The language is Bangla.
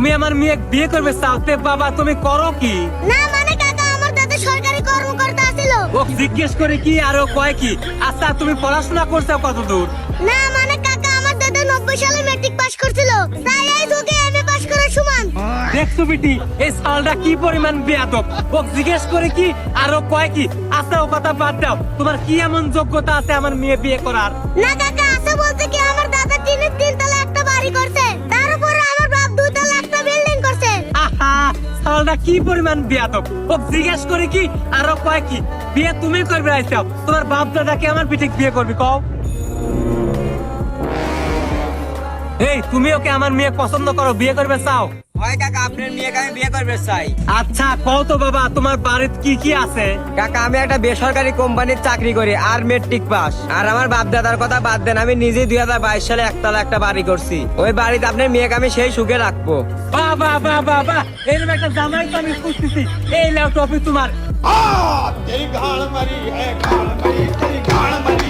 তুমি আমার মেয়ে বিয়ে করবে চাওতে বাবা তুমি করো কি? না মানে কাকা আমার দাদা সরকারি কর্মকর্তা ছিল। ও জিজ্ঞেস করে কি আর ও কয় কি? আচ্ছা তুমি পড়াশোনা করছো কত দূর? না মানে কাকা আমার দাদা 90 সালে ম্যাট্রিক পাস করছিল, তাই এই যুগে এমএ পাস করার সমান। দেখছো বিটি এই সালটা কি পরিমাণ বেয়াদব। ও জিজ্ঞেস করে কি আর ও কয় কি? আচ্ছা ও কথা বাদ দাও, তোমার কি এমন যোগ্যতা আছে আমার মেয়ে বিয়ে করার? না কাকা আছে বলতে কি আমার দাদা টিনের 3 তলা একটা বাড়ি করছে, তার উপরে আমার বাপ 2 তলা একটা বিল্ডিং করছে। আহা সালটা কি পরিমাণ বেয়াদব। ও জিজ্ঞেস করে কি আর ও কয় কি? বিয়ে তুমি করবে আইসাও, তোমার বাপ দাদাকে আমার বিটি বিয়ে করবি কও? এই তুমি ওকে আমার মেয়ে পছন্দ করো, বিয়ে করবে চাও? হয় কাকা আপনার মেয়েকে আমি বিয়ে করবে চাই। আচ্ছা কও তো বাবা তোমার বাড়িতে কি কি আছে? কাকা আমি একটা বেসরকারি কোম্পানির চাকরি করি আর মেট্রিক পাস। আর আমার বাপ দাদার কথা বাদ দেন, আমি নিজে 2022 সালে একতলা একটা বাড়ি করছি। ওই বাড়িতে আপনার মেয়েকে আমি সেই সুখে রাখবো। বাবা বাবা বাবা এরকম একটা জামাই তো আমি খুঁজতেছি। এই লাও টপি তোমার। तेरी गाल मरी है, गाल मरी, तेरी गाल मरी।